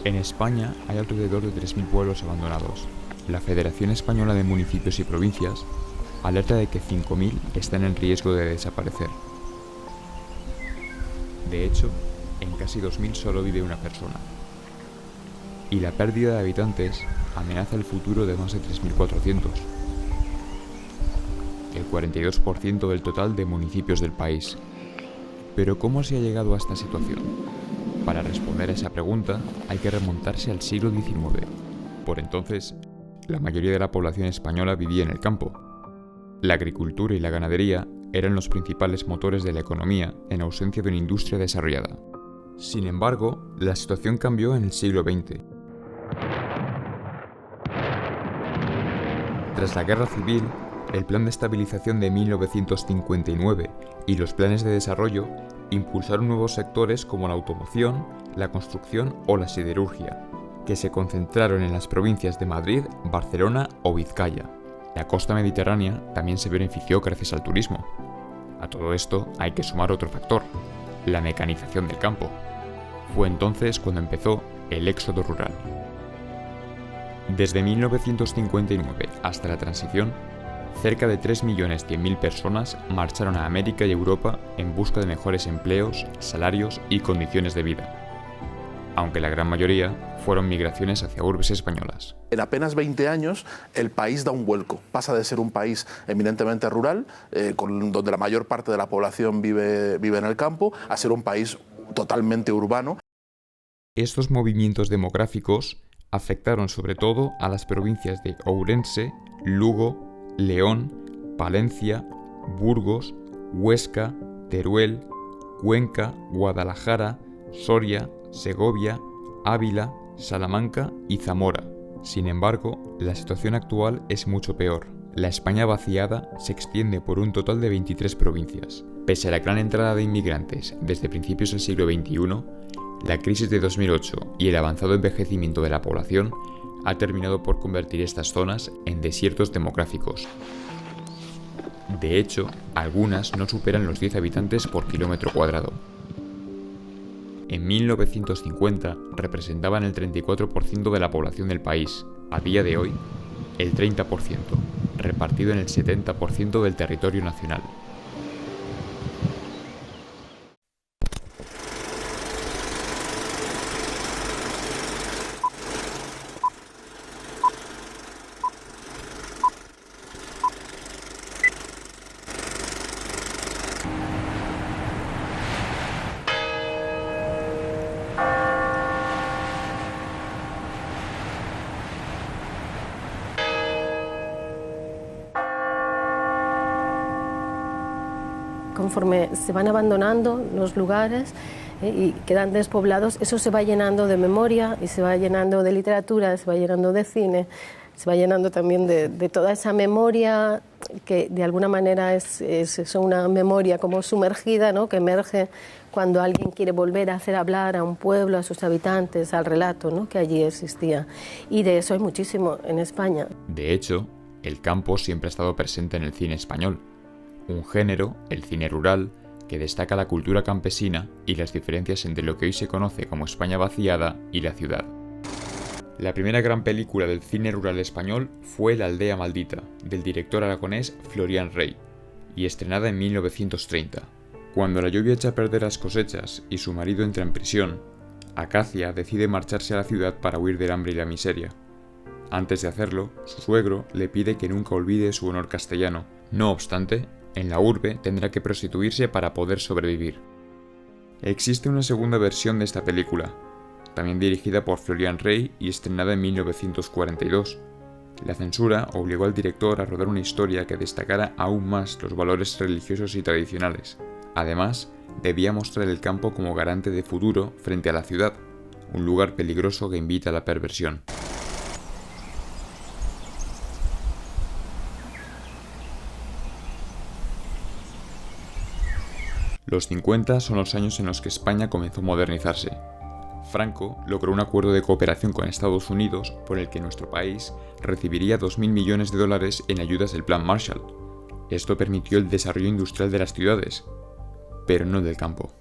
En España hay alrededor de 3.000 pueblos abandonados. La Federación Española de Municipios y Provincias alerta de que 5.000 están en riesgo de desaparecer. De hecho, en casi 2.000 solo vive una persona. Y la pérdida de habitantes amenaza el futuro de más de 3.400. El 42% del total de municipios del país. Pero ¿cómo se ha llegado a esta situación? Para responder a esa pregunta hay que remontarse al siglo XIX. Por entonces, la mayoría de la población española vivía en el campo. La agricultura y la ganadería eran los principales motores de la economía en ausencia de una industria desarrollada. Sin embargo, la situación cambió en el siglo XX. Tras la Guerra Civil, el Plan de Estabilización de 1959 y los planes de desarrollo impulsaron nuevos sectores como la automoción, la construcción o la siderurgia, que se concentraron en las provincias de Madrid, Barcelona o Vizcaya. La costa mediterránea también se benefició gracias al turismo. A todo esto hay que sumar otro factor, la mecanización del campo. Fue entonces cuando empezó el éxodo rural. Desde 1959 hasta la transición, cerca de 3.100.000 personas marcharon a América y Europa en busca de mejores empleos, salarios y condiciones de vida, aunque la gran mayoría fueron migraciones hacia urbes españolas. En apenas 20 años el país da un vuelco, pasa de ser un país eminentemente rural, donde la mayor parte de la población vive en el campo, a ser un país totalmente urbano. Estos movimientos demográficos afectaron sobre todo a las provincias de Ourense, Lugo, León, Palencia, Burgos, Huesca, Teruel, Cuenca, Guadalajara, Soria, Segovia, Ávila, Salamanca y Zamora. Sin embargo, la situación actual es mucho peor. La España vaciada se extiende por un total de 23 provincias. Pese a la gran entrada de inmigrantes desde principios del siglo XXI, la crisis de 2008 y el avanzado envejecimiento de la población ha terminado por convertir estas zonas en desiertos demográficos. De hecho, algunas no superan los 10 habitantes por kilómetro cuadrado. En 1950 representaban el 34% de la población del país. A día de hoy, el 30%, repartido en el 70% del territorio nacional. Conforme se van abandonando los lugares y quedan despoblados, eso se va llenando de memoria y se va llenando de literatura, se va llenando de cine, se va llenando también de toda esa memoria que de alguna manera es una memoria como sumergida, ¿no?, que emerge cuando alguien quiere volver a hacer hablar a un pueblo, a sus habitantes, al relato, ¿no?, que allí existía. Y de eso hay muchísimo en España. De hecho, el campo siempre ha estado presente en el cine español. Un género, el cine rural, que destaca la cultura campesina y las diferencias entre lo que hoy se conoce como España vaciada y la ciudad. La primera gran película del cine rural español fue La aldea maldita, del director aragonés Florian Rey, y estrenada en 1930. Cuando la lluvia echa a perder las cosechas y su marido entra en prisión, Acacia decide marcharse a la ciudad para huir del hambre y la miseria. Antes de hacerlo, su suegro le pide que nunca olvide su honor castellano. No obstante, en la urbe tendrá que prostituirse para poder sobrevivir. Existe una segunda versión de esta película, también dirigida por Florian Rey y estrenada en 1942. La censura obligó al director a rodar una historia que destacara aún más los valores religiosos y tradicionales. Además, debía mostrar el campo como garante de futuro frente a la ciudad, un lugar peligroso que invita a la perversión. Los 50 son los años en los que España comenzó a modernizarse. Franco logró un acuerdo de cooperación con Estados Unidos por el que nuestro país recibiría 2.000 millones de dólares en ayudas del Plan Marshall. Esto permitió el desarrollo industrial de las ciudades, pero no del campo.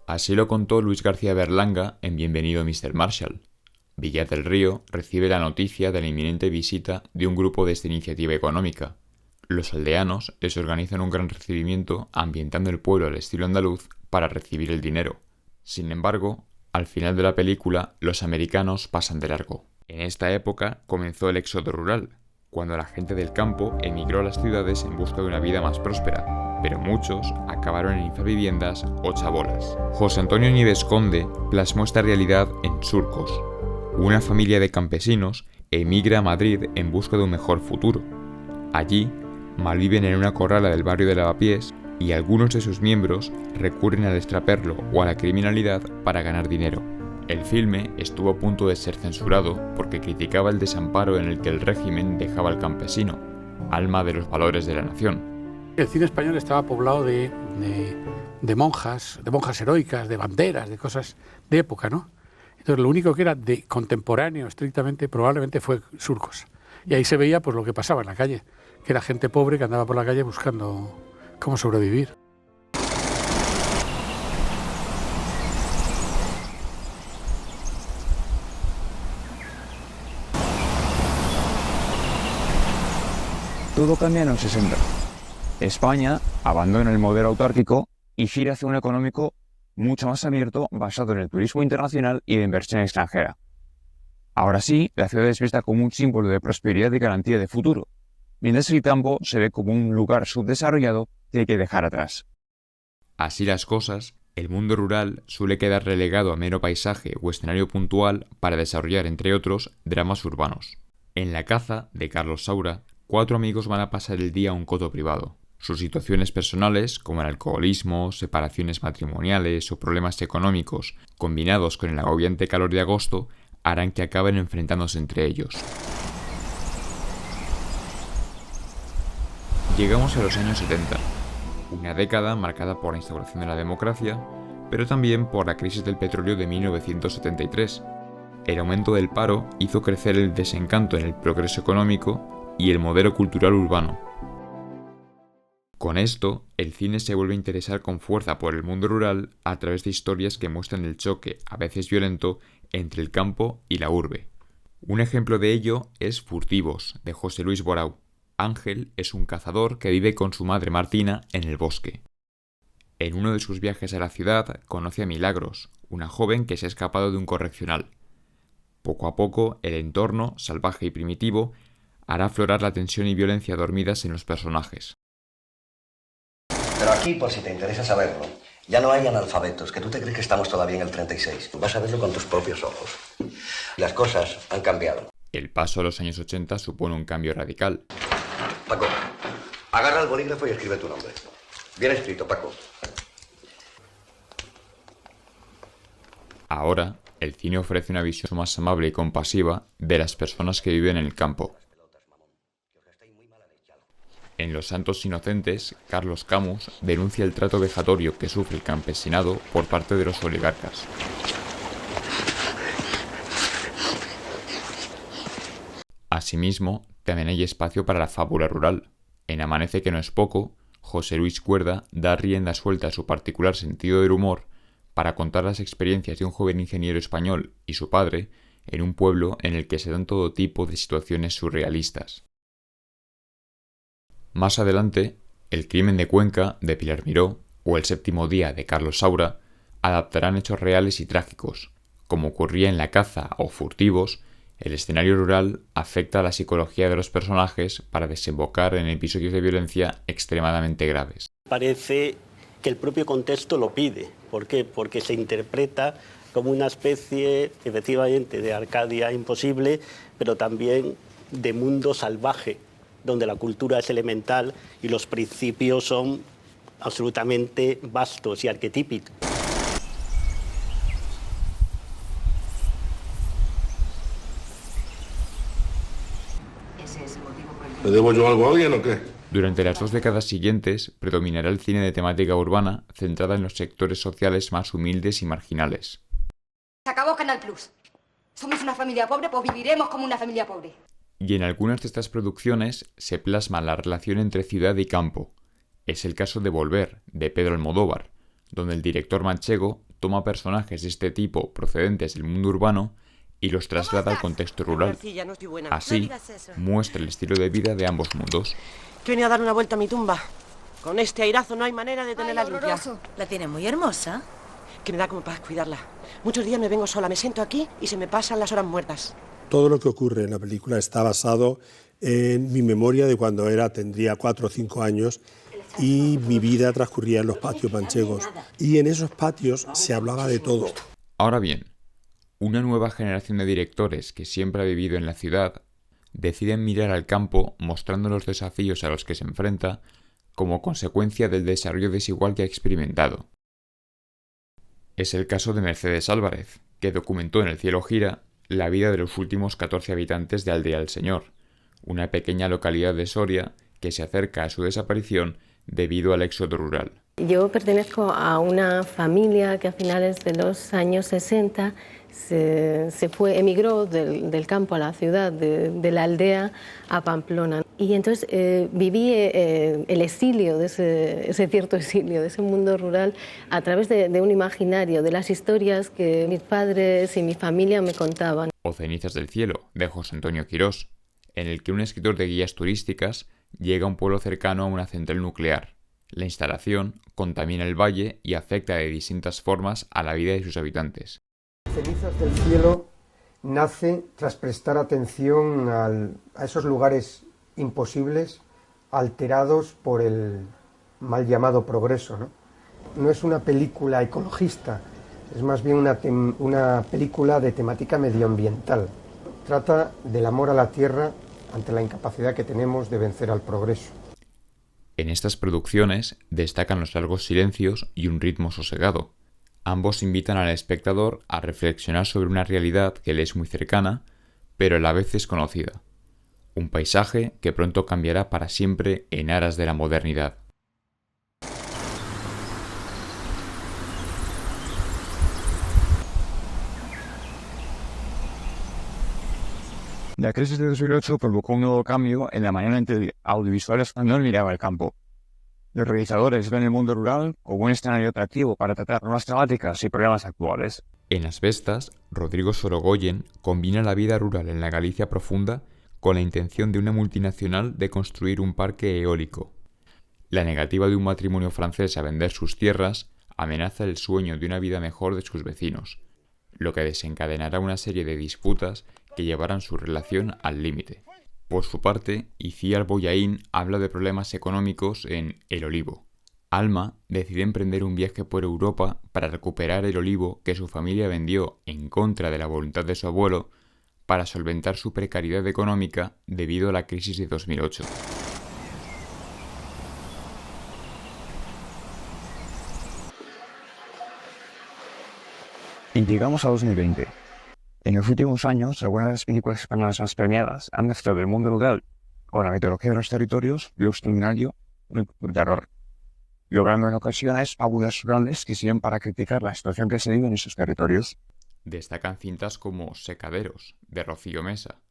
Así lo contó Luis García Berlanga en Bienvenido Mr. Marshall. Villar del Río recibe la noticia de la inminente visita de un grupo de esta iniciativa económica. Los aldeanos les organizan un gran recibimiento ambientando el pueblo al estilo andaluz para recibir el dinero. Sin embargo, al final de la película, los americanos pasan de largo. En esta época comenzó el éxodo rural, cuando la gente del campo emigró a las ciudades en busca de una vida más próspera, pero muchos acabaron en infraviviendas o chabolas. José Antonio Nieves Conde plasmó esta realidad en Surcos. Una familia de campesinos emigra a Madrid en busca de un mejor futuro. Allí, malviven en una corrala del barrio de Lavapiés y algunos de sus miembros recurren al extraperlo o a la criminalidad para ganar dinero. El filme estuvo a punto de ser censurado porque criticaba el desamparo en el que el régimen dejaba al campesino, alma de los valores de la nación. El cine español estaba poblado de monjas heroicas, de banderas, de cosas de época, ¿no? Entonces lo único que era de contemporáneo estrictamente probablemente fue Surcos. Y ahí se veía pues lo que pasaba en la calle, que era gente pobre que andaba por la calle buscando cómo sobrevivir. Todo cambia en los 60. España abandona el modelo autárquico y gira hacia un económico mucho más abierto, basado en el turismo internacional y de inversión extranjera. Ahora sí, la ciudad es vista como un símbolo de prosperidad y garantía de futuro, mientras el campo se ve como un lugar subdesarrollado que hay que dejar atrás. Así las cosas, el mundo rural suele quedar relegado a mero paisaje o escenario puntual para desarrollar, entre otros, dramas urbanos. En La caza, de Carlos Saura, 4 amigos van a pasar el día a un coto privado. Sus situaciones personales, como el alcoholismo, separaciones matrimoniales o problemas económicos, combinados con el agobiante calor de agosto, harán que acaben enfrentándose entre ellos. Llegamos a los años 70, una década marcada por la instauración de la democracia, pero también por la crisis del petróleo de 1973. El aumento del paro hizo crecer el desencanto en el progreso económico y el modelo cultural urbano. Con esto, el cine se vuelve a interesar con fuerza por el mundo rural a través de historias que muestran el choque, a veces violento, entre el campo y la urbe. Un ejemplo de ello es Furtivos, de José Luis Borau. Ángel es un cazador que vive con su madre Martina en el bosque. En uno de sus viajes a la ciudad conoce a Milagros, una joven que se ha escapado de un correccional. Poco a poco, el entorno, salvaje y primitivo, hará aflorar la tensión y violencia dormidas en los personajes. Pero aquí, por si te interesa saberlo, ya no hay analfabetos, que tú te crees que estamos todavía en el 36. Vas a verlo con tus propios ojos. Las cosas han cambiado. El paso a los años 80 supone un cambio radical. Paco, agarra el bolígrafo y escribe tu nombre. Bien escrito, Paco. Ahora, el cine ofrece una visión más amable y compasiva de las personas que viven en el campo. En Los Santos Inocentes, Carlos Camus denuncia el trato vejatorio que sufre el campesinado por parte de los oligarcas. Asimismo, también hay espacio para la fábula rural. En Amanece que no es poco, José Luis Cuerda da rienda suelta a su particular sentido del humor para contar las experiencias de un joven ingeniero español y su padre en un pueblo en el que se dan todo tipo de situaciones surrealistas. Más adelante, El crimen de Cuenca, de Pilar Miró, o El séptimo día, de Carlos Saura, adaptarán hechos reales y trágicos. Como ocurría en La caza o Furtivos, el escenario rural afecta a la psicología de los personajes para desembocar en episodios de violencia extremadamente graves. Parece que el propio contexto lo pide. ¿Por qué? Porque se interpreta como una especie, efectivamente, de Arcadia imposible, pero también de mundo salvaje, donde la cultura es elemental y los principios son absolutamente vastos y arquetípicos. ¿Le debo yo algo a alguien o qué? Durante las 2 décadas siguientes predominará el cine de temática urbana centrada en los sectores sociales más humildes y marginales. Se acabó Canal Plus. Somos una familia pobre, pues viviremos como una familia pobre. Y en algunas de estas producciones se plasma la relación entre ciudad y campo. Es el caso de Volver, de Pedro Almodóvar, donde el director manchego toma personajes de este tipo procedentes del mundo urbano y los traslada al contexto rural. Así, muestra el estilo de vida de ambos mundos. Que he venido a dar una vuelta a mi tumba. Con este airazo no hay manera de tenerla limpia. La tiene muy hermosa. Que me da como para cuidarla. Muchos días me vengo sola, me siento aquí y se me pasan las horas muertas. Todo lo que ocurre en la película está basado en mi memoria de cuando tendría 4 o 5 años y mi vida transcurría en los patios manchegos. Y en esos patios se hablaba de todo. Ahora bien, una nueva generación de directores que siempre ha vivido en la ciudad deciden mirar al campo mostrando los desafíos a los que se enfrenta como consecuencia del desarrollo desigual que ha experimentado. Es el caso de Mercedes Álvarez, que documentó en El cielo gira la vida de los últimos 14 habitantes de Aldea del Señor, una pequeña localidad de Soria que se acerca a su desaparición debido al éxodo rural. Yo pertenezco a una familia que a finales de los años 60 emigró del campo a la ciudad, de la aldea a Pamplona. Y entonces viví el exilio, ese cierto exilio, de ese mundo rural, a través de un imaginario, de las historias que mis padres y mi familia me contaban. O Cenizas del cielo, de José Antonio Quirós, en el que un escritor de guías turísticas llega a un pueblo cercano a una central nuclear. La instalación contamina el valle y afecta de distintas formas a la vida de sus habitantes. Cenizas del cielo nace tras prestar atención a esos lugares imposibles alterados por el mal llamado progreso, ¿no? No es una película ecologista, es más bien una película de temática medioambiental. Trata del amor a la tierra ante la incapacidad que tenemos de vencer al progreso. En estas producciones destacan los largos silencios y un ritmo sosegado. Ambos invitan al espectador a reflexionar sobre una realidad que le es muy cercana, pero a la vez desconocida. Un paisaje que pronto cambiará para siempre en aras de la modernidad. La crisis de 2008 provocó un nuevo cambio en la manera en que el audiovisual español miraba el campo. Los realizadores ven el mundo rural como un escenario atractivo para tratar nuevas temáticas y problemas actuales. En Las Vestas, Rodrigo Sorogoyen combina la vida rural en la Galicia profunda con la intención de una multinacional de construir un parque eólico. La negativa de un matrimonio francés a vender sus tierras amenaza el sueño de una vida mejor de sus vecinos, lo que desencadenará una serie de disputas que llevarán su relación al límite. Por su parte, Icíar Bollaín habla de problemas económicos en El Olivo. Alma decide emprender un viaje por Europa para recuperar el olivo que su familia vendió en contra de la voluntad de su abuelo para solventar su precariedad económica debido a la crisis de 2008. Y llegamos a 2020. En los últimos años, algunas de las películas españolas más premiadas han mezclado el mundo rural con la mitología de los territorios, lo extraordinario y el terror, logrando en ocasiones fábulas rurales que sirven para criticar la situación que se vive en esos territorios. Destacan cintas como Secaderos, de Rocío Mesa.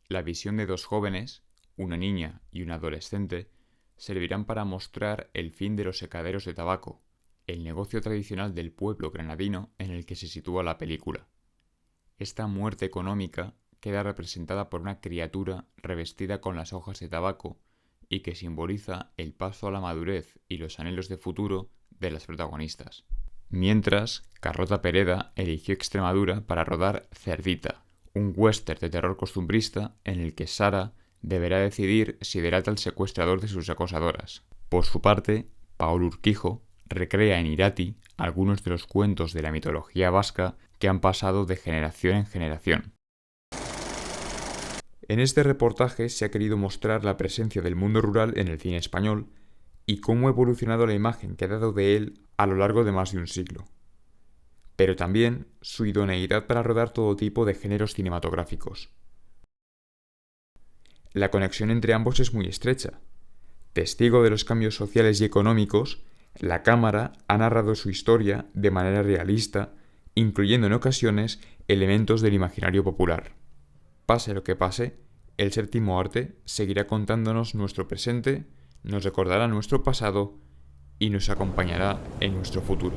La visión de dos jóvenes, una niña y un adolescente, servirán para mostrar el fin de los secaderos de tabaco, el negocio tradicional del pueblo granadino en el que se sitúa la película. Esta muerte económica queda representada por una criatura revestida con las hojas de tabaco y que simboliza el paso a la madurez y los anhelos de futuro de las protagonistas. Mientras, Carlota Pereda eligió Extremadura para rodar Cerdita, un western de terror costumbrista en el que Sara deberá decidir si delata al secuestrador de sus acosadoras. Por su parte, Paolo Urquijo recrea en Irati algunos de los cuentos de la mitología vasca que han pasado de generación en generación. En este reportaje se ha querido mostrar la presencia del mundo rural en el cine español y cómo ha evolucionado la imagen que ha dado de él a lo largo de más de un siglo, pero también su idoneidad para rodar todo tipo de géneros cinematográficos. La conexión entre ambos es muy estrecha. Testigo de los cambios sociales y económicos, la cámara ha narrado su historia de manera realista, incluyendo en ocasiones elementos del imaginario popular. Pase lo que pase, el séptimo arte seguirá contándonos nuestro presente, nos recordará nuestro pasado y nos acompañará en nuestro futuro.